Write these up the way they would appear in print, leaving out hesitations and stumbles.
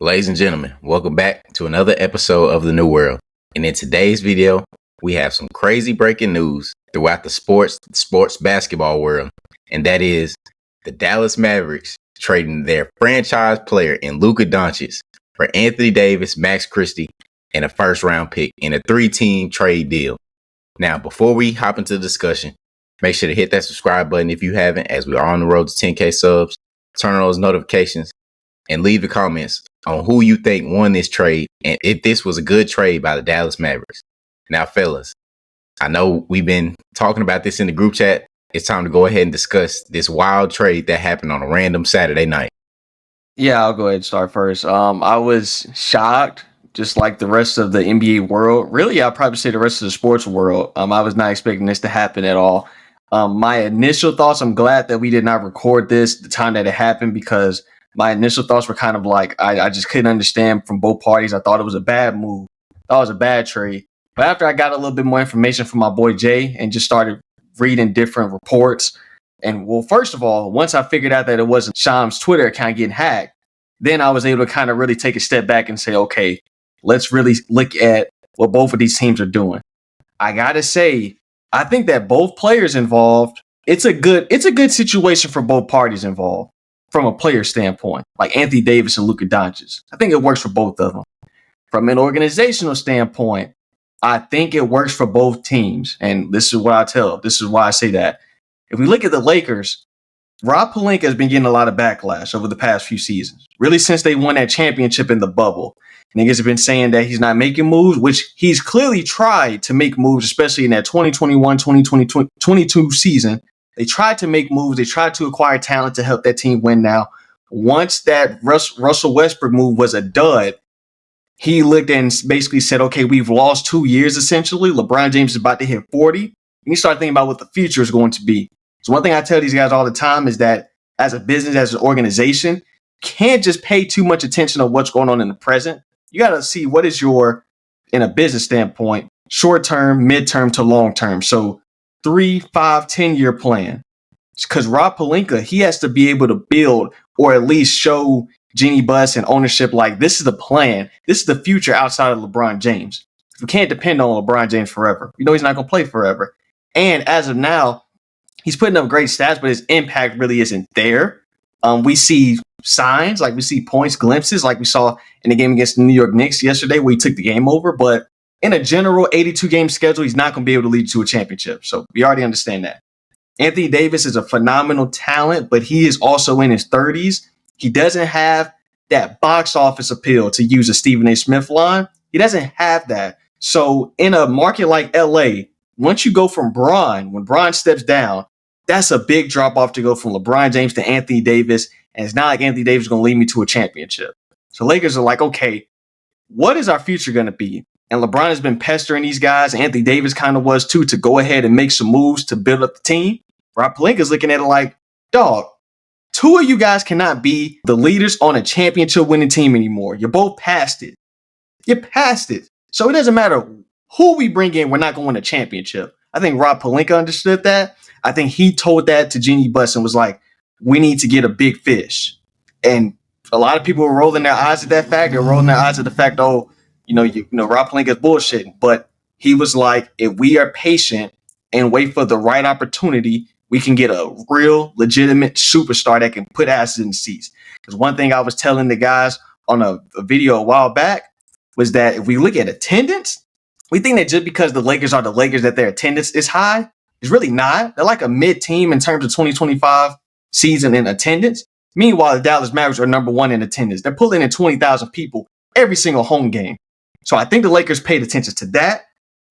Ladies and gentlemen, welcome back to another episode of The New World. And in today's video, we have some crazy breaking news throughout the sports basketball world. And that is the Dallas Mavericks trading their franchise player in Luka Doncic for Anthony Davis, Max Christie, and a first round pick in a 3-team trade deal. Now, before we hop into the discussion, make sure to hit that subscribe button if you haven't, as we are on the road to 10K subs. Turn on those notifications and leave the comments on who you think won this trade and if this was a good trade by the Dallas Mavericks. Now, fellas, I know we've been talking about this in the group chat. It's time to go ahead and discuss this wild trade that happened on a random Saturday night. Yeah, I'll go ahead and start first. I was shocked, just like the rest of the NBA world. Really, I'd probably say the rest of the sports world. I was not expecting this to happen at all. My initial thoughts, I'm glad that we did not record this the time that it happened, because my initial thoughts were kind of like, I just couldn't understand from both parties. I thought it was a bad move. I thought it was a bad trade. But after I got a little bit more information from my boy Jay and just started reading different reports, and well, first of all, once I figured out that it wasn't Sham's Twitter account getting hacked, then I was able to kind of really take a step back and say, okay, let's really look at what both of these teams are doing. I gotta say, I think that both players involved, it's a good situation for both parties involved from a player standpoint, like Anthony Davis and Luka Doncic. I think it works for both of them. From an organizational standpoint, I think it works for both teams. And this is what this is why I say that. If we look at the Lakers, Rob Pelinka has been getting a lot of backlash over the past few seasons, really since they won that championship in the bubble. Niggas have been saying that he's not making moves, which he's clearly tried to make moves, especially in that 2021-2022 season. They tried to make moves. They tried to acquire talent to help that team win now. Once that Russell Westbrook move was a dud, he looked and basically said, okay, we've lost 2 years, essentially. LeBron James is about to hit 40. And you start thinking about what the future is going to be. So one thing I tell these guys all the time is that as a business, as an organization, you can't just pay too much attention to what's going on in the present. You got to see what is your, in a business standpoint, short-term, mid-term to long-term. So 3, 5, 10-year plan. Because Rob Pelinka, he has to be able to build or at least show Jeannie Buss and ownership like this is the plan. This is the future outside of LeBron James. We can't depend on LeBron James forever. We know he's not going to play forever. And as of now, he's putting up great stats, but his impact really isn't there. We see signs, like we see points, glimpses, like we saw in the game against the New York Knicks yesterday where he took the game over. But in a general 82-game schedule, he's not going to be able to lead to a championship. So we already understand that. Anthony Davis is a phenomenal talent, but he is also in his 30s. He doesn't have that box office appeal, to use a Stephen A. Smith line. He doesn't have that. So in a market like LA, once you go from Bron, when Bron steps down, that's a big drop off to go from LeBron James to Anthony Davis. And it's not like Anthony Davis is going to lead me to a championship. So Lakers are like, okay, what is our future going to be? And LeBron has been pestering these guys. Anthony Davis kind of was too, to go ahead and make some moves to build up the team. Rob Pelinka is looking at it like, dog, 2 of you guys cannot be the leaders on a championship winning team anymore. You're both past it. You're past it. So it doesn't matter who we bring in, we're not going to win a championship. I think Rob Pelinka understood that. I think he told that to Jeannie Buss and was like, we need to get a big fish. And a lot of people were rolling their eyes at that fact. They're rolling their eyes at the fact, Rob Pelinka is bullshitting. But he was like, if we are patient and wait for the right opportunity, we can get a real legitimate superstar that can put asses in the seats. Because one thing I was telling the guys on a video a while back was that if we look at attendance, we think that just because the Lakers are the Lakers that their attendance is high. It's really not. They're like a mid-team in terms of 2025 season in attendance. Meanwhile, the Dallas Mavericks are number 1 in attendance. They're pulling in 20,000 people every single home game. So I think the Lakers paid attention to that.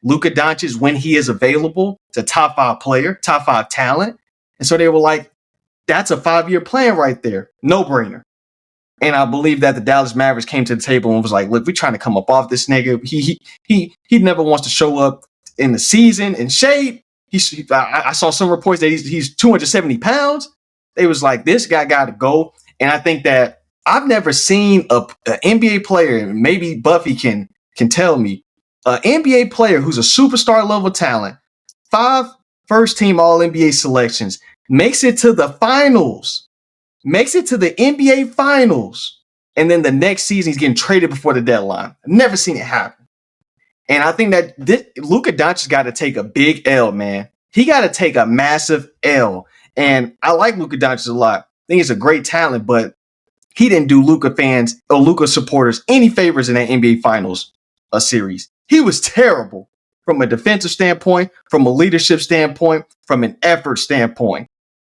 Luka Doncic, when he is available, is a top 5 player, top 5 talent. And so they were like, that's a 5-year plan right there. No brainer. And I believe that the Dallas Mavericks came to the table and was like, look, we're trying to come up off this nigga. He never wants to show up in the season in shape. I saw some reports that he's 270 pounds. They was like, this guy got to go. And I think that I've never seen an NBA player, and maybe Buffy can tell me, an NBA player who's a superstar level talent, 5 first-team All-NBA selections, makes it to the finals, makes it to the NBA finals, and then the next season he's getting traded before the deadline. I've never seen it happen. And I think that Luka Doncic got to take a big L, man. He got to take a massive L. And I like Luka Doncic a lot. I think he's a great talent, but he didn't do Luka fans or Luka supporters any favors in that NBA Finals series. He was terrible from a defensive standpoint, from a leadership standpoint, from an effort standpoint.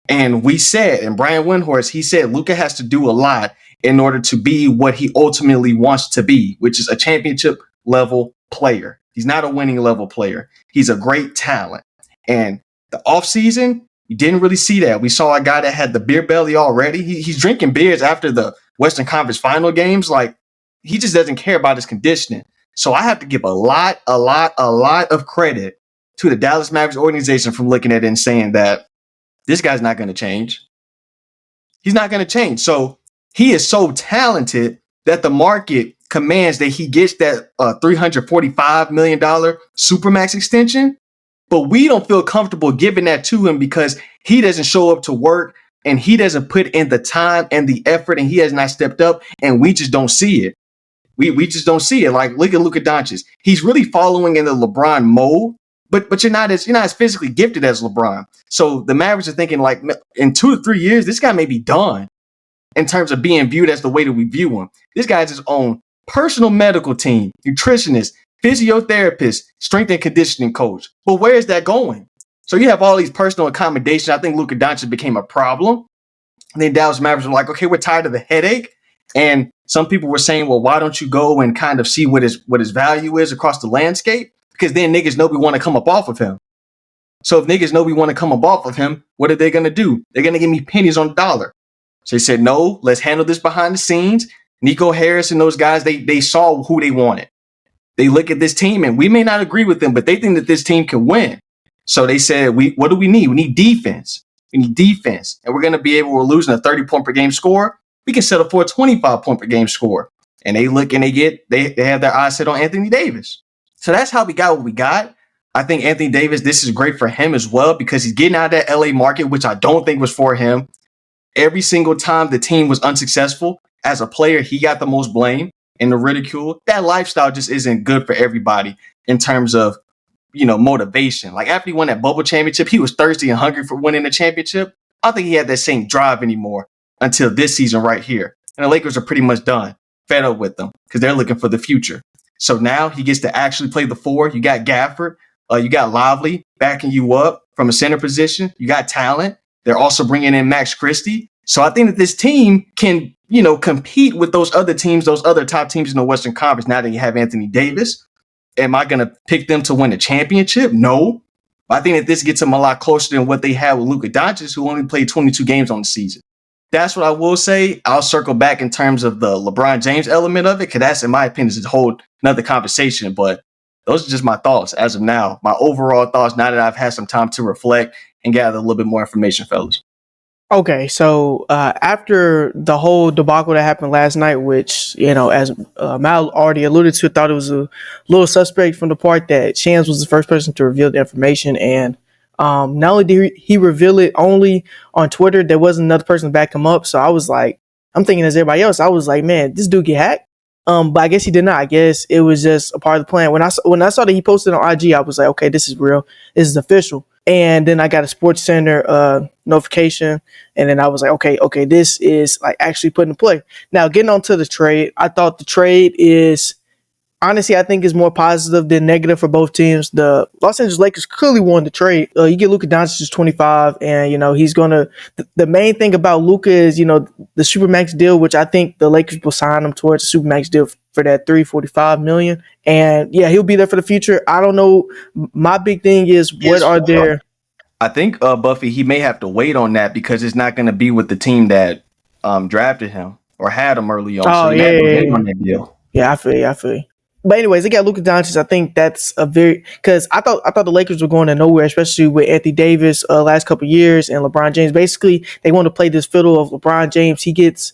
And we said, and Brian Windhorst, he said Luka has to do a lot in order to be what he ultimately wants to be, which is a championship level player. He's not a winning level player. He's a great talent. And the offseason, you didn't really see that. We saw a guy that had the beer belly already. He's drinking beers after the Western Conference final games. Like, he just doesn't care about his conditioning. So I have to give a lot of credit to the Dallas Mavericks organization from looking at it and saying that this guy's not going to change. He's not going to change. So he is so talented that the market commands that he gets that $345 million Supermax extension. But we don't feel comfortable giving that to him because he doesn't show up to work and he doesn't put in the time and the effort and he has not stepped up and we just don't see it. We just don't see it. Like, look at Luka Doncic. He's really following in the LeBron mode, but you're not as physically gifted as LeBron. So the Mavericks are thinking like in 2 to 3 years, this guy may be done in terms of being viewed as the way that we view him. This guy has his own personal medical team, nutritionist, physiotherapist, strength and conditioning coach. But where is that going? So you have all these personal accommodations. I think Luka Doncic became a problem. And then Dallas Mavericks were like, okay, we're tired of the headache. And some people were saying, well, why don't you go and kind of see what his value is across the landscape? Because then niggas know we want to come up off of him. So if niggas know we want to come up off of him, what are they going to do? They're going to give me pennies on the dollar. So they said, no, let's handle this behind the scenes. Nico Harris and those guys, they saw who they wanted. They look at this team and we may not agree with them, but they think that this team can win. So they said, what do we need? We need defense. We need defense. And we're going to be able, we're losing a 30-point per game score. We can settle for a 25-point per game score. And they look and they have their eyes set on Anthony Davis. So that's how we got what we got. I think Anthony Davis, this is great for him as well because he's getting out of that LA market, which I don't think was for him. Every single time the team was unsuccessful, as a player, he got the most blame and the ridicule. That lifestyle just isn't good for everybody in terms of, motivation. Like after he won that bubble championship, he was thirsty and hungry for winning the championship. I don't think he had that same drive anymore until this season right here. And the Lakers are pretty much done, fed up with them because they're looking for the future. So now he gets to actually play the four. You got Gafford, you got Lively backing you up from a center position. You got talent. They're also bringing in Max Christie. So I think that this team can, compete with those other teams, those other top teams in the Western Conference. Now that you have Anthony Davis, am I going to pick them to win a championship? No. But I think that this gets them a lot closer than what they had with Luka Doncic, who only played 22 games on the season. That's what I will say. I'll circle back in terms of the LeBron James element of it, because that's, in my opinion, is a whole another conversation. But those are just my thoughts as of now. My overall thoughts now that I've had some time to reflect and gather a little bit more information, fellas. Okay, so after the whole debacle that happened last night, which, as Mal already alluded to, thought it was a little suspect from the part that Shams was the first person to reveal the information. And not only did he reveal it only on Twitter, there wasn't another person to back him up. So I was like, I'm thinking as everybody else, I was like, man, this dude get hacked. But I guess he did not. I guess it was just a part of the plan. When I saw that he posted on IG, I was like, okay, this is real. This is official. And then I got a Sports Center notification, and then I was like, okay, this is like actually put in play. Now, getting on to the trade, I thought the trade is, honestly, I think is more positive than negative for both teams. The Los Angeles Lakers clearly won the trade. You get Luka Doncic is 25, and he's gonna. The main thing about Luka is the Supermax deal, which I think the Lakers will sign him towards a Supermax deal for that $345 million. And yeah, he'll be there for the future. I don't know. My big thing is I think Buffy, he may have to wait on that because it's not going to be with the team that drafted him or had him early on. Oh, so yeah. On that deal. Yeah, I feel you. But anyways, they got Luka Doncic. I think that's because I thought the Lakers were going to nowhere, especially with Anthony Davis last couple of years and LeBron James. Basically, they want to play this fiddle of LeBron James. He gets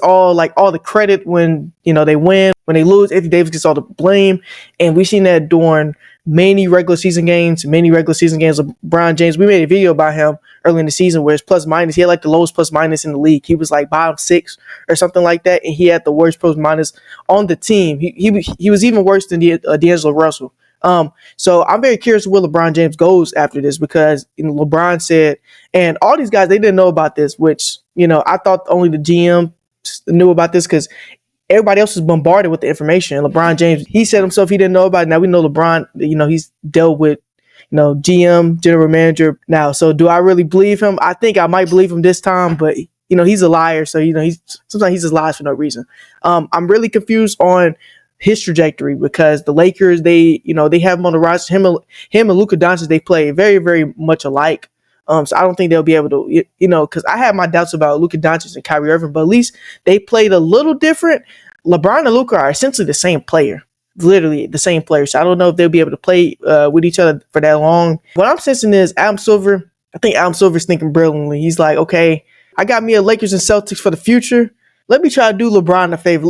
all the credit when they win. When they lose, Anthony Davis gets all the blame. And we've seen that during many regular season games. LeBron James. We made a video about him early in the season where his plus minus, he had like the lowest plus minus in the league. He was like bottom 6 or something like that, and he had the worst plus minus on the team. He was even worse than D'Angelo Russell. So I'm very curious where LeBron James goes after this, because LeBron said, and all these guys, they didn't know about this, which, I thought only the GM knew about this because everybody else was bombarded with the information. And LeBron James, he said himself he didn't know about it. Now we know LeBron, he's dealt with, GM, general manager now. So do I really believe him? I think I might believe him this time, but he's a liar. So, sometimes he just lies for no reason. I'm really confused on his trajectory because the Lakers, they have him on the roster. Him and Luka Doncic, they play very, very much alike. So I don't think they'll be able to, because I have my doubts about Luka Doncic and Kyrie Irving, but at least they played a little different. LeBron and Luka are essentially the same player, literally the same player. So I don't know if they'll be able to play with each other for that long. What I'm sensing is Adam Silver. I think Adam Silver's thinking brilliantly. He's like, okay, I got me a Lakers and Celtics for the future. Let me try to do LeBron a favor.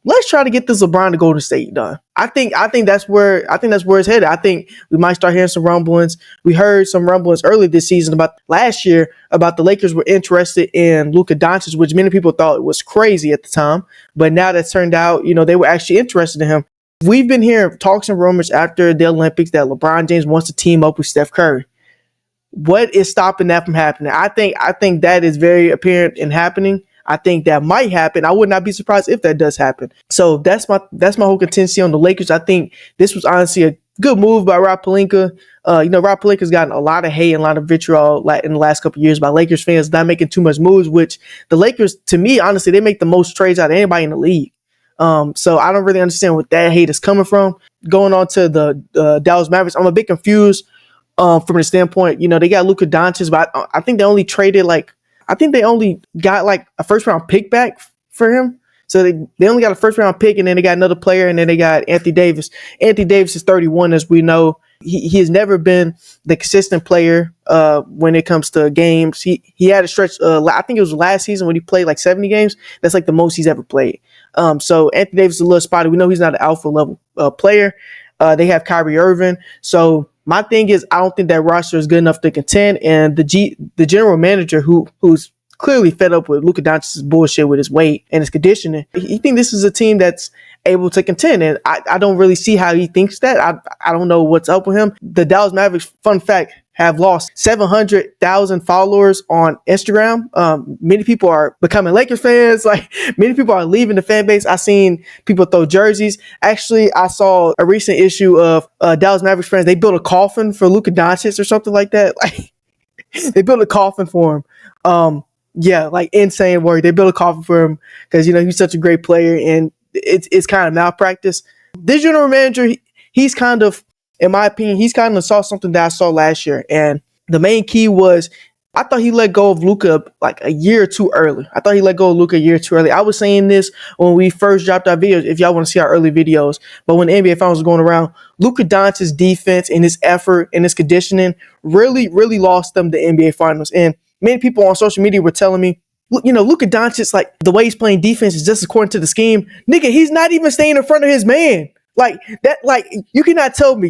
Let's try to get this LeBron to Golden State done. I think that's where it's headed. I think we might start hearing some rumblings. We heard some rumblings early this season about last year about the Lakers were interested in Luka Doncic, which many people thought was crazy at the time. But now that's turned out, they were actually interested in him. We've been hearing talks and rumors after the Olympics that LeBron James wants to team up with Steph Curry. What is stopping that from happening? I think that is very apparent in happening. I think that might happen. I would not be surprised if that does happen. So that's my whole contingency on the Lakers. I think this was honestly a good move by Rob Pelinka. Rob Pelinka's gotten a lot of hate and a lot of vitriol in the last couple of years by Lakers fans not making too much moves, which the Lakers, to me, honestly, they make the most trades out of anybody in the league. So I don't really understand what that hate is coming from. Going on to the Dallas Mavericks, I'm a bit confused from the standpoint, they got Luka Doncic, but I think they only traded they only got like a first round pick back for him. So they only got a first round pick, and then they got another player, and then they got Anthony Davis. Anthony Davis is 31, as we know. He has never been the consistent player when it comes to games. He had a stretch, I think it was last season when he played like 70 games. That's like the most he's ever played. So Anthony Davis is a little spotty. We know he's not an alpha level player. They have Kyrie Irving. So my thing is, I don't think that roster is good enough to contend. And the general manager, who's clearly fed up with Luka Doncic's bullshit with his weight and his conditioning, he think this is a team that's able to contend. And I don't really see how he thinks that. I don't know what's up with him. The Dallas Mavericks, fun fact, have lost 700,000 followers on Instagram. Many people are becoming Lakers fans. Like, many people are leaving the fan base. I've seen people throw jerseys. Actually, I saw a recent issue of Dallas Mavericks fans. They built a coffin for Luka Doncic or something like that. Like, they built a coffin for him. Yeah, like insane work. They built a coffin for him because, he's such a great player, and it's kind of malpractice. This general manager, he's kind of, in my opinion, he's kind of saw something that I saw last year. And the main key was, I thought he let go of Luka like a year or two early. I was saying this when we first dropped our videos, if y'all want to see our early videos. But when the NBA Finals was going around, Luka Doncic's defense and his effort and his conditioning really, really lost them the NBA Finals. And many people on social media were telling me, Luka Doncic, like, the way he's playing defense is just according to the scheme. Nigga, he's not even staying in front of his man. Like that, like you cannot tell me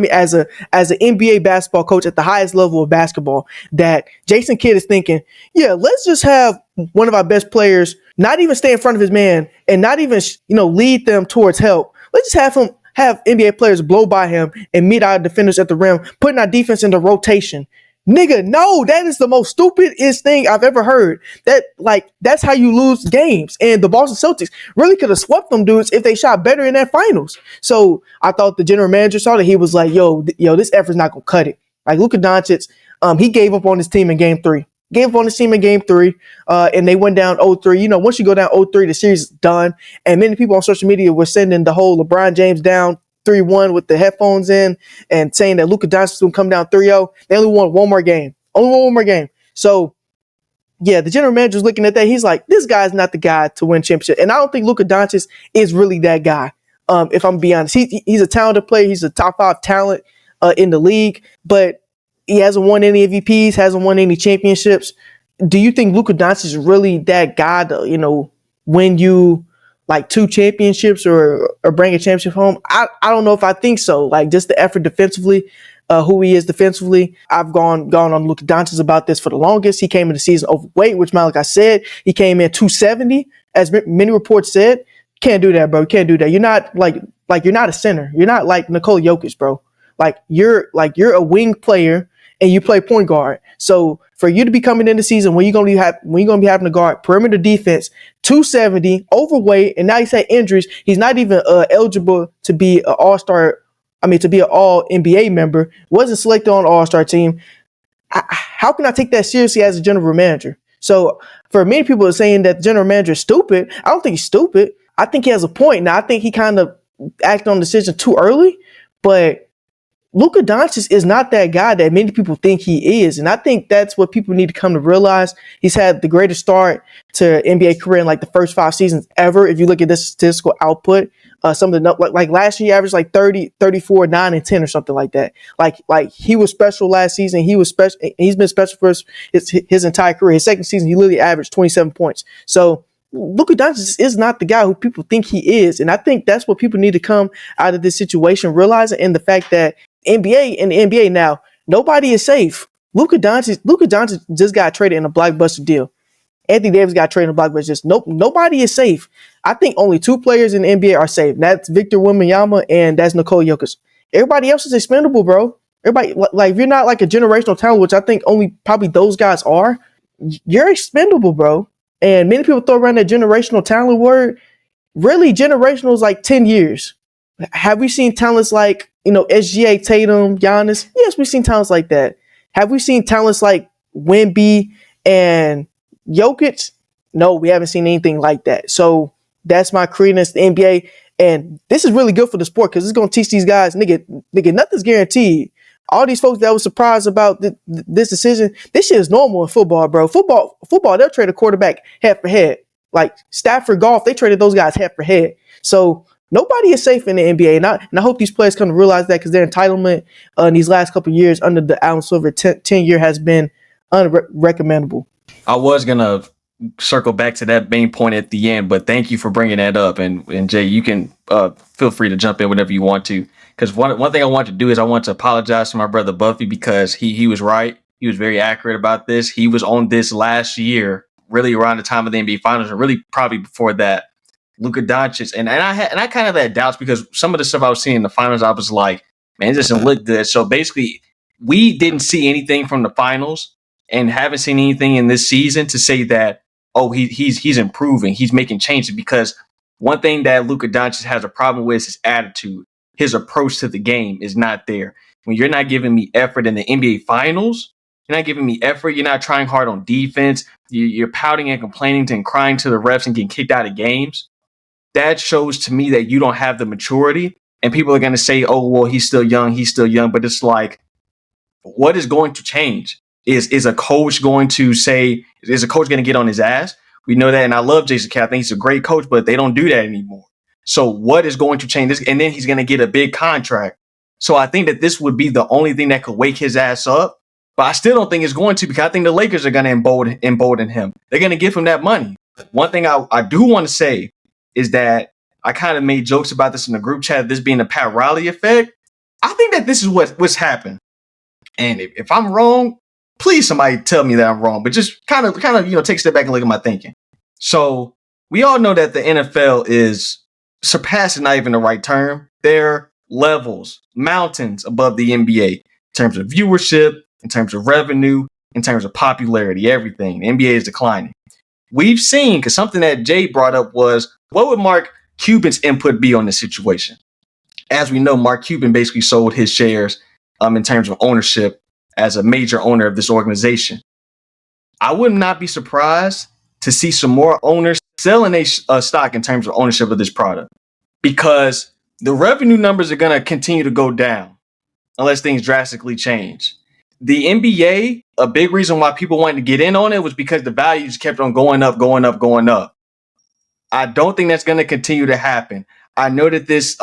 as an NBA basketball coach at the highest level of basketball that Jason Kidd is thinking, yeah, let's just have one of our best players not even stay in front of his man and not even, lead them towards help. Let's just have NBA players blow by him and meet our defenders at the rim, putting our defense into rotation. Nigga, no, that is the most stupidest thing I've ever heard. That's how you lose games. And the Boston Celtics really could have swept them dudes if they shot better in that finals. So I thought the general manager saw that. He was like, yo, this effort's not going to cut it. Like, Luka Doncic, he gave up on his team in game 3. And they went down 0-3. Once you go down 0-3, the series is done. And many people on social media were sending the whole LeBron James down 3-1 with the headphones in and saying that Luka Doncic will come down 3-0. They only won one more game. So, yeah, the general manager is looking at that. He's like, this guy's not the guy to win championship. And I don't think Luka Doncic is really that guy, if I'm being honest. He's a talented player. He's a top 5 talent in the league. But he hasn't won any MVPs, hasn't won any championships. Do you think Luka Doncic is really that guy to, win you like 2 championships or bring a championship home? I don't know if I think so. Like just the effort defensively, who he is defensively. I've gone on Luka Doncic about this for the longest. He came in the season overweight, which Malik, I said he came in 270, as many reports said. Can't do that, bro. You can't do that. You're not like you're not a center. You're not like Nikola Jokic, bro. You're a wing player and you play point guard. So for you to be coming in the season when you're gonna be having to guard perimeter defense, 270, overweight, and now you say injuries, he's not even eligible to be an all-star. I mean, to be an all NBA member, wasn't selected on the all-star team. How can I take that seriously as a general manager? So for many people saying that the general manager is stupid, I don't think he's stupid. I think he has a point. Now, I think he kind of acted on the decision too early, but Luka Doncic is not that guy that many people think he is. And I think that's what people need to come to realize. He's had the greatest start to NBA career in like the first 5 seasons ever. If you look at this statistical output, some of the, like last year, he averaged like 30, 34, 9, and 10 or something like that. Like he was special last season. He was special. He's been special for his entire career. His second season, he literally averaged 27 points. So Luka Doncic is not the guy who people think he is. And I think that's what people need to come out of this situation, realizing, and the fact that in the NBA now, nobody is safe. Luka Doncic just got traded in a blockbuster deal. Anthony Davis got traded in a blockbuster. Just nobody is safe. I think only 2 players in the NBA are safe. That's Victor Wembanyama and that's Nikola Jokic. Everybody else is expendable, bro. Everybody, like if you're not like a generational talent, which I think only probably those guys are, you're expendable, bro. And many people throw around that generational talent word. Really, generational is like 10 years. Have we seen talents like, SGA, Tatum, Giannis? Yes, we've seen talents like that. Have we seen talents like Wemby and Jokic? No, we haven't seen anything like that. So that's my credence to the NBA. And this is really good for the sport because it's going to teach these guys, nigga, nothing's guaranteed. All these folks that were surprised about this decision, this shit is normal in football, bro. Football, they'll trade a quarterback head for head. Like Stafford Golf, they traded those guys head for head. So nobody is safe in the NBA. And I hope these players come to realize that because their entitlement in these last couple of years under the Adam Silver 10-year has been unrecommendable. I was going to circle back to that main point at the end, but thank you for bringing that up. And Jay, you can feel free to jump in whenever you want to. Because one thing I want to do is I want to apologize to my brother Buffy because he was right. He was very accurate about this. He was on this last year, really around the time of the NBA Finals, and really probably before that. Luka Doncic, and I kind of had doubts because some of the stuff I was seeing in the finals, I was like, man, it doesn't look good. So basically, we didn't see anything from the finals and haven't seen anything in this season to say that, oh, he's improving, he's making changes. Because one thing that Luka Doncic has a problem with is his attitude. His approach to the game is not there. When you're not giving me effort in the NBA Finals, you're not giving me effort. You're not trying hard on defense. You're pouting and complaining and crying to the refs and getting kicked out of games. That shows to me that you don't have the maturity. And people are going to say, oh, well, he's still young. But it's like, what is going to change? Is a coach going to say, is a coach going to get on his ass? We know that. And I love Jason Kidd. I think he's a great coach, but they don't do that anymore. So what is going to change this? And then he's going to get a big contract. So I think that this would be the only thing that could wake his ass up. But I still don't think it's going to, because I think the Lakers are going to embolden him. They're going to give him that money. One thing I do want to say is that I kind of made jokes about this in the group chat, this being a Pat Riley effect. I think that this is what's happened. And if I'm wrong, please somebody tell me that I'm wrong. But just kind of take a step back and look at my thinking. So we all know that the NFL is surpassing, not even the right term. They're levels, mountains above the NBA in terms of viewership, in terms of revenue, in terms of popularity, everything. The NBA is declining. We've seen, because something that Jay brought up was, what would Mark Cuban's input be on this situation? As we know, Mark Cuban basically sold his shares in terms of ownership as a major owner of this organization. I would not be surprised to see some more owners selling a stock in terms of ownership of this product, because the revenue numbers are going to continue to go down unless things drastically change. The NBA, a big reason why people wanted to get in on it was because the values kept on going up. I don't think that's going to continue to happen. I know that this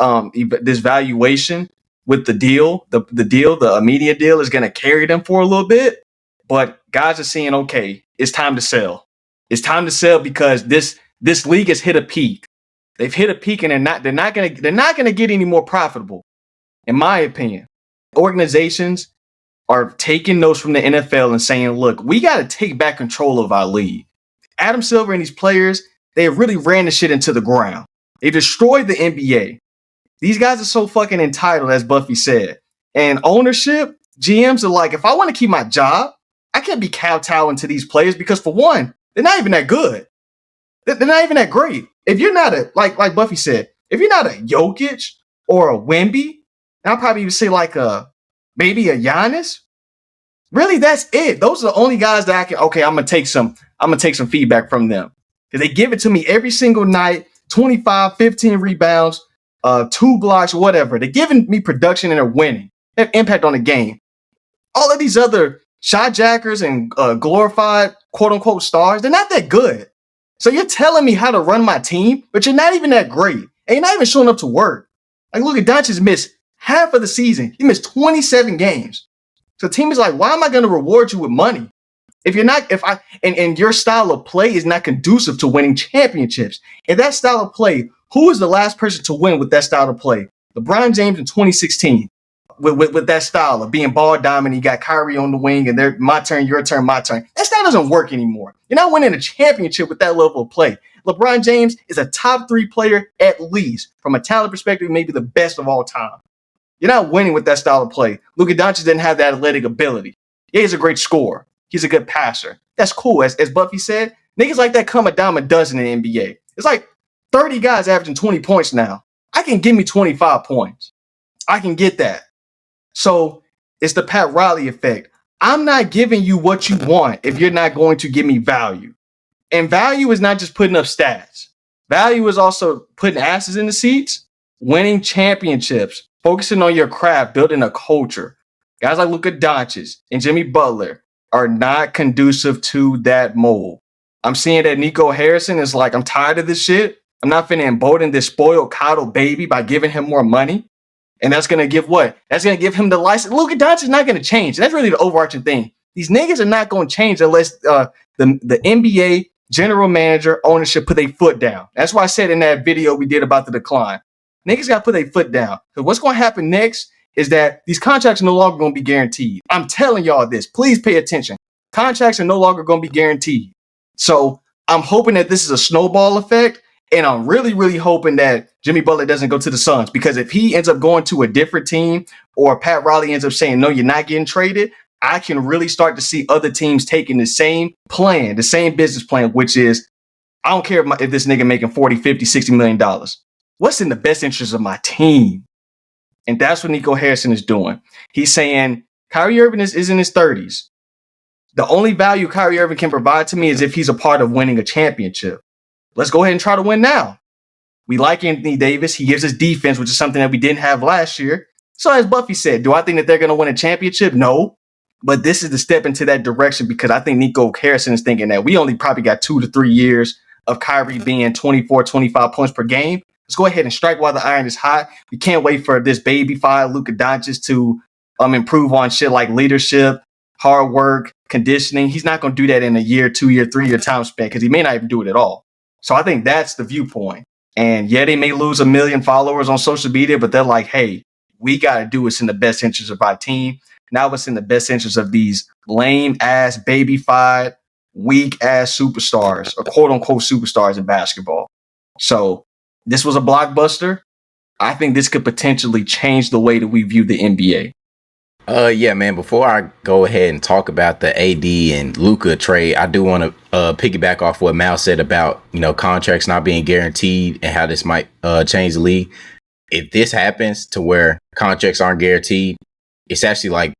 valuation with the deal, the media deal, is going to carry them for a little bit. But guys are saying, okay, it's time to sell. It's time to sell because this league has hit a peak. They've hit a peak and they're not gonna get any more profitable, in my opinion. Organizations are taking notes from the NFL and saying, look, we got to take back control of our league. Adam Silver and these players, they really ran the shit into the ground. They destroyed the NBA. These guys are so fucking entitled, as Buffy said. And ownership, GMs are like, if I want to keep my job, I can't be kowtowing to these players because, for one, they're not even that good. They're not even that great. If you're not like Buffy said, if you're not a Jokic or a Wemby, I'll probably even say like maybe a Giannis. Really, that's it. Those are the only guys that I can. Okay, I'm gonna take some feedback from them because they give it to me every single night. 25, 15 rebounds, 2 blocks, whatever. They're giving me production and they're winning. They have impact on the game. All of these other shot jackers and glorified quote unquote stars, they're not that good. So you're telling me how to run my team, but you're not even that great. And you're not even showing up to work. Like Luka Doncic missed half of the season. He missed 27 games. So the team is like, why am I going to reward you with money? If you're not, and your style of play is not conducive to winning championships. And that style of play, who is the last person to win with that style of play? LeBron James in 2016 with that style of being ball dominant. You got Kyrie on the wing and they're my turn, your turn, my turn. That style doesn't work anymore. You're not winning a championship with that level of play. LeBron James is a top 3 player at least. From a talent perspective, maybe the best of all time. You're not winning with that style of play. Luka Doncic didn't have that athletic ability. Yeah, he's a great scorer. He's a good passer. That's cool. As Buffy said, niggas like that come a dime a dozen in the NBA. It's like 30 guys averaging 20 points now. I can give me 25 points. I can get that. So it's the Pat Riley effect. I'm not giving you what you want if you're not going to give me value. And value is not just putting up stats. Value is also putting asses in the seats, winning championships, focusing on your craft, building a culture. Guys like Luka Doncic and Jimmy Butler are not conducive to that mold. I'm seeing that Nico Harrison is like, I'm tired of this shit. I'm not finna embolden this spoiled, coddled baby by giving him more money. And that's going to give what? That's going to give him the license. Luka Doncic is not going to change. That's really the overarching thing. These niggas are not going to change unless the NBA general manager ownership put their foot down. That's why I said in that video we did about the decline. Niggas got to put their foot down. Because what's going to happen next is that these contracts are no longer going to be guaranteed. I'm telling y'all this. Please pay attention. Contracts are no longer going to be guaranteed. So I'm hoping that this is a snowball effect. And I'm really, really hoping that Jimmy Butler doesn't go to the Suns. Because if he ends up going to a different team or Pat Riley ends up saying, no, you're not getting traded, I can really start to see other teams taking the same plan, the same business plan, which is, I don't care if this nigga making 40, 50, 60 million dollars. What's in the best interest of my team? And that's what Nico Harrison is doing. He's saying Kyrie Irving is in his 30s. The only value Kyrie Irving can provide to me is if he's a part of winning a championship. Let's go ahead and try to win now. We like Anthony Davis. He gives us defense, which is something that we didn't have last year. So as Buffy said, do I think that they're going to win a championship? No. But this is the step into that direction because I think Nico Harrison is thinking that we only probably got 2 to 3 years of Kyrie being 24, 25 points per game. Let's go ahead and strike while the iron is hot. We can't wait for this baby file Luka Doncic to improve on shit like leadership, hard work, conditioning. He's not going to do that in a year, 2 year, 3 year time span because he may not even do it at all. So I think that's the viewpoint. And yeah, they may lose 1 million followers on social media, but they're like, hey, we got to do what's in the best interest of our team. Now what's in the best interest of these lame ass, baby-fied, weak ass superstars or quote unquote superstars in basketball. So this was a blockbuster. I think this could potentially change the way that we view the NBA. Yeah, man. Before I go ahead and talk about the AD and Luka trade, I do want to piggyback off what Mal said about, contracts not being guaranteed and how this might change the league. If this happens to where contracts aren't guaranteed, it's actually like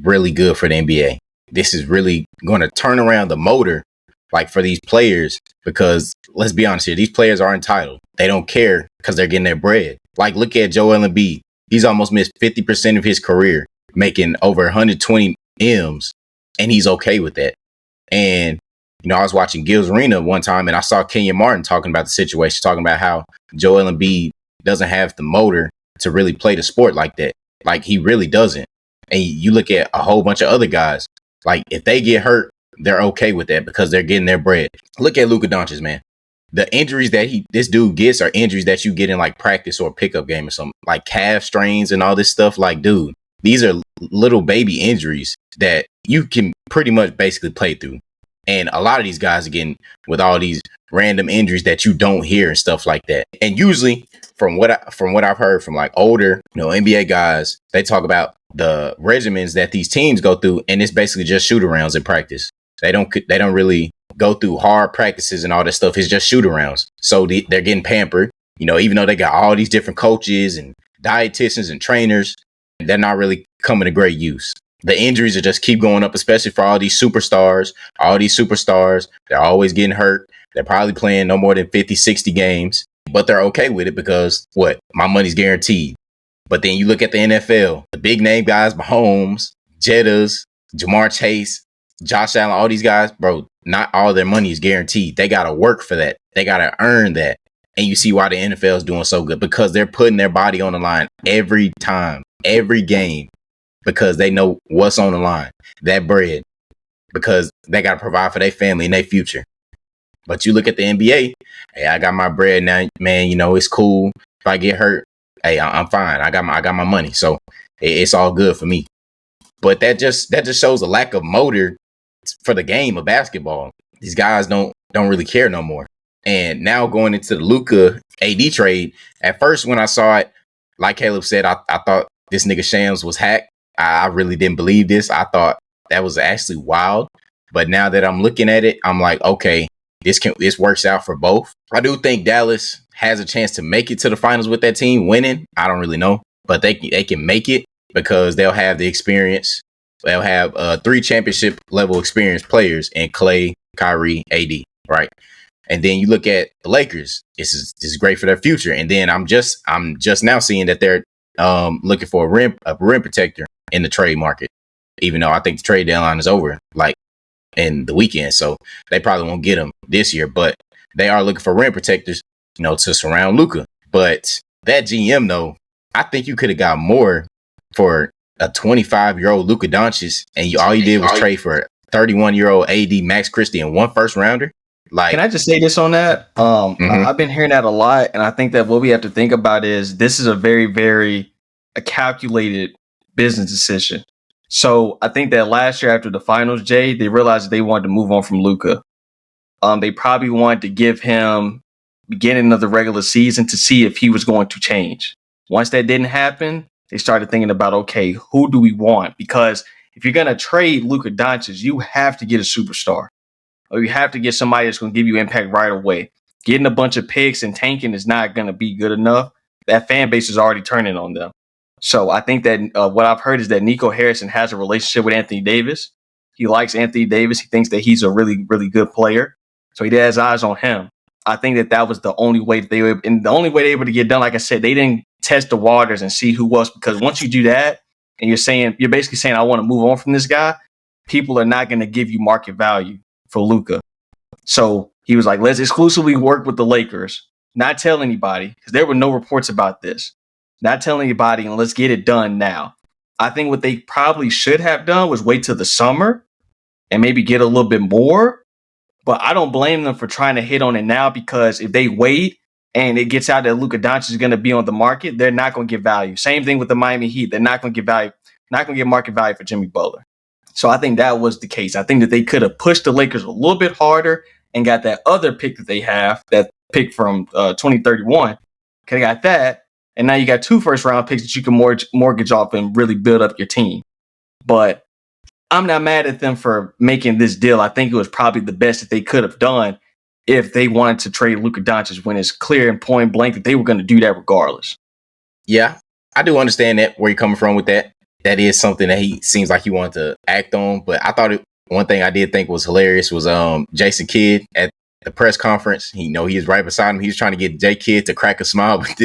really good for the NBA. This is really going to turn around the motor like for these players, because let's be honest here, these players are entitled. They don't care because they're getting their bread. Like, look at Joel Embiid. He's almost missed 50% of his career, making over 120 M's, and he's okay with that. And, I was watching Gil's Arena one time, and I saw Kenyon Martin talking about the situation, talking about how Joel Embiid doesn't have the motor to really play the sport like that. Like, he really doesn't. And you look at a whole bunch of other guys, like, if they get hurt, they're okay with that because they're getting their bread. Look at Luka Doncic, man. the injuries that this dude gets are injuries that you get in like practice or a pickup game or something, like calf strains and all this stuff. Like, dude, these are little baby injuries that you can pretty much basically play through. And a lot of these guys are getting with all these random injuries that you don't hear and stuff like that. And usually, from what I've heard from like older, NBA guys, they talk about the regimens that these teams go through, and it's basically just shoot arounds in practice. They don't really go through hard practices and all that stuff. It's just shoot arounds. So they're getting pampered, even though they got all these different coaches and dietitians and trainers, they're not really coming to great use. The injuries are just keep going up, especially for all these superstars. They're always getting hurt. They're probably playing no more than 50, 60 games, but they're okay with it because my money's guaranteed. But then you look at the NFL, the big name guys, Mahomes, Jettas, Jamar Chase, Josh Allen, all these guys, bro, not all their money is guaranteed. They got to work for that. They got to earn that. And you see why the NFL is doing so good, because they're putting their body on the line every time, every game, because they know what's on the line, that bread, because they got to provide for their family and their future. But you look at the NBA, hey, I got my bread now, man, it's cool. If I get hurt, hey, I'm fine. I got my money. So it's all good for me. But that just shows a lack of motor for the game of basketball. These guys don't really care no more. And now going into the Luka AD trade, at first when I saw it, like Caleb said, I thought this nigga Shams was hacked. I really didn't believe this. I thought that was actually wild. But now that I'm looking at it, I'm like, okay, this works out for both. I do think Dallas has a chance to make it to the finals with that team winning. I don't really know, but they can make it because they'll have the experience. They'll have 3 championship level experienced players in Clay, Kyrie, AD, right? And then you look at the Lakers. This is great for their future. And then I'm just now seeing that they're looking for a rim protector in the trade market, even though I think the trade deadline is over like in the weekend. So they probably won't get them this year, but they are looking for rim protectors, to surround Luka. But that GM though, I think you could have got more for a 25-year-old Luka Doncic, and all you did was trade for 31-year-old AD Max Christie and 1 first rounder. Like, can I just say this on that? I've been hearing that a lot, and I think that what we have to think about is this is a very, very calculated business decision. So I think that last year after the finals, Jay, they realized that they wanted to move on from Luka. They probably wanted to give him beginning of the regular season to see if he was going to change. Once that didn't happen, they started thinking about, okay, who do we want? Because if you're going to trade Luka Doncic, you have to get a superstar. Or you have to get somebody that's going to give you impact right away. Getting a bunch of picks and tanking is not going to be good enough. That fan base is already turning on them. So I think that what I've heard is that Nico Harrison has a relationship with Anthony Davis. He likes Anthony Davis. He thinks that he's a really, really good player. So he has eyes on him. I think that was the only way that they were, and the only way they were able to get done. Like I said, they didn't test the waters and see who else, because once you do that and you're basically saying, I want to move on from this guy, people are not going to give you market value for Luka. So he was like, let's exclusively work with the Lakers, not tell anybody, because there were no reports about this. Not tell anybody, and let's get it done now. I think what they probably should have done was wait till the summer and maybe get a little bit more. But I don't blame them for trying to hit on it now, because if they wait and it gets out that Luka Doncic is going to be on the market, they're not going to get value. Same thing with the Miami Heat. They're not going to get value, not going to get market value for Jimmy Butler. So I think that was the case. I think that they could have pushed the Lakers a little bit harder and got that other pick that they have, that pick from 2031. Could have got that. And now you got 2 first-round picks that you can mortgage off and really build up your team. But I'm not mad at them for making this deal. I think it was probably the best that they could have done if they wanted to trade Luka Doncic, when it's clear and point blank that they were going to do that regardless. Yeah, I do understand that, where you're coming from with that. That is something that he seems like he wanted to act on. But I thought one thing I did think was hilarious was Jason Kidd at the press conference. He was right beside him. He was trying to get J Kidd to crack a smile, but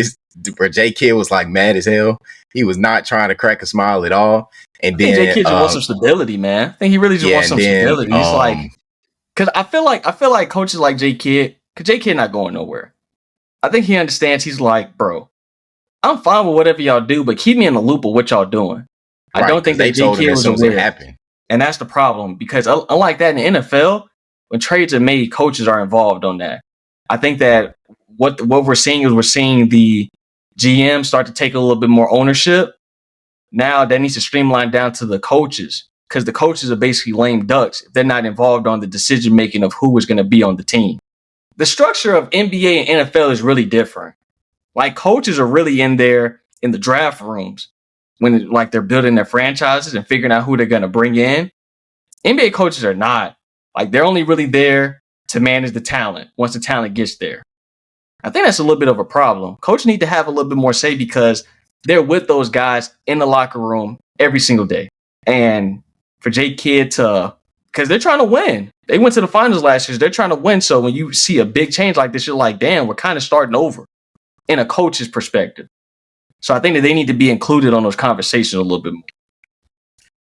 where J Kidd was like mad as hell. He was not trying to crack a smile at all. And then J Kidd just wants some stability, man. I think he really just wants some stability. He's like, because I feel like coaches like J Kidd, because J Kidd not going nowhere. I think he understands. He's like, bro, I'm fine with whatever y'all do, but keep me in the loop of what y'all doing. Right, I don't think that J Kidd was aware. And that's the problem, because unlike that in the NFL, when trades are made, coaches are involved on that. I think that what we're seeing is we're seeing the GM start to take a little bit more ownership. Now that needs to streamline down to the coaches, because the coaches are basically lame ducks if they're not involved on the decision making of who is going to be on the team. The structure of NBA and NFL is really different. Like, coaches are really in there in the draft rooms when like they're building their franchises and figuring out who they're going to bring in. NBA coaches are not. Like, they're only really there to manage the talent once the talent gets there. I think that's a little bit of a problem. Coaches need to have a little bit more say because they're with those guys in the locker room every single day. And for Jake Kidd to, because they're trying to win. They went to the finals last year. They're trying to win. So when you see a big change like this, you're like, damn, we're kind of starting over in a coach's perspective. So I think that they need to be included on those conversations a little bit more.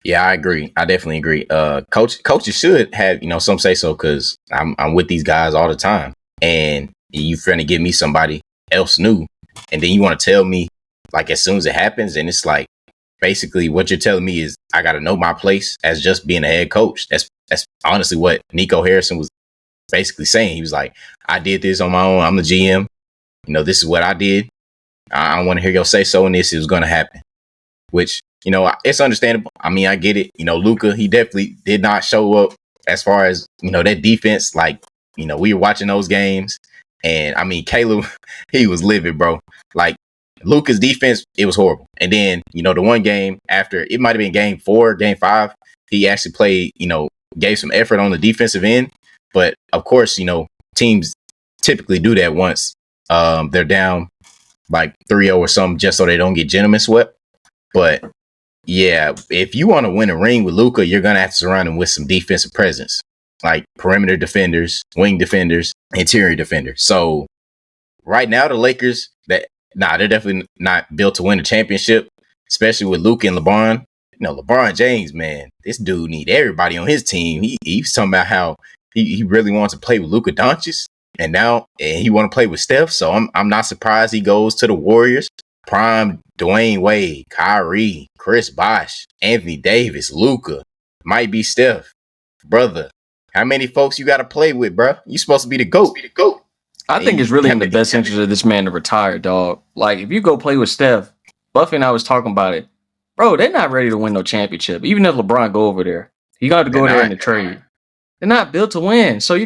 Yeah, I agree. I definitely agree. Coaches should have, some say so, because I'm with these guys all the time. And you finna give me somebody else new. And then you want to tell me, like, as soon as it happens, and it's like, basically what you're telling me is I got to know my place as just being a head coach. That's honestly what Nico Harrison was basically saying. He was like, I did this on my own. I'm the GM. This is what I did. I don't want to hear your say so, and this is going to happen, which, it's understandable. I mean, I get it. Luka, he definitely did not show up as far as, that defense. Like, we were watching those games, and I mean, Caleb, he was livid, bro. Like, Luka's defense, it was horrible. And then, the one game after, it might have been game 4, game 5, he actually played, gave some effort on the defensive end. But of course, teams typically do that once they're down like 3-0 or something, just so they don't get gentlemen swept. But yeah, if you want to win a ring with Luka, you're going to have to surround him with some defensive presence, like perimeter defenders, wing defenders, interior defenders. So right now, the Lakers, they're definitely not built to win a championship, especially with Luka and LeBron. LeBron James, man, this dude need everybody on his team. He's talking about how he really wants to play with Luka Doncic, and now he want to play with Steph. So I'm not surprised he goes to the Warriors. Prime Dwayne Wade, Kyrie, Chris Bosh, Anthony Davis, Luka, might be Steph. Brother, how many folks you got to play with, bro? You supposed to be the GOAT. I think it's really in the best interest of this man to retire, dog. Like, if you go play with Steph, Buffy and I was talking about it. Bro, they're not ready to win no championship. Even if LeBron go over there, you got to go there in the trade. They're not built to win. So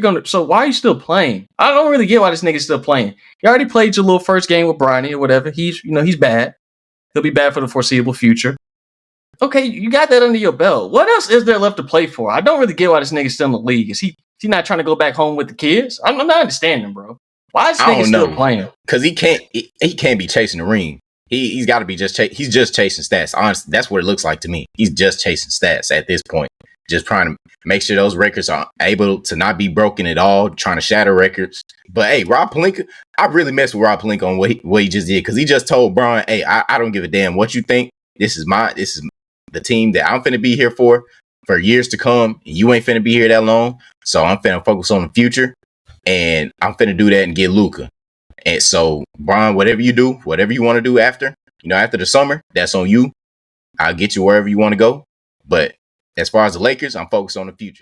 why are you still playing? I don't really get why this nigga's still playing. You already played your little first game with Bronny or whatever. He's bad. He'll be bad for the foreseeable future. Okay, you got that under your belt. What else is there left to play for? I don't really get why this nigga's still in the league. Is he not trying to go back home with the kids? I'm not understanding, bro. Why is this nigga still playing? Because he can't be chasing the ring. He's got to be he's just chasing stats. Honestly, that's what it looks like to me. He's just chasing stats at this point. Just trying to make sure those records are able to not be broken at all, trying to shatter records. But hey, Rob Pelinka, I really messed with Rob Pelinka on what he just did, because he just told Bron, hey, I don't give a damn what you think. This is the team that I'm finna be here for years to come. And you ain't finna be here that long. So I'm finna focus on the future, and I'm finna do that and get Luka. And so, Bron, whatever you do, whatever you want to do after the summer, that's on you. I'll get you wherever you want to go. But as far as the Lakers, I'm focused on the future.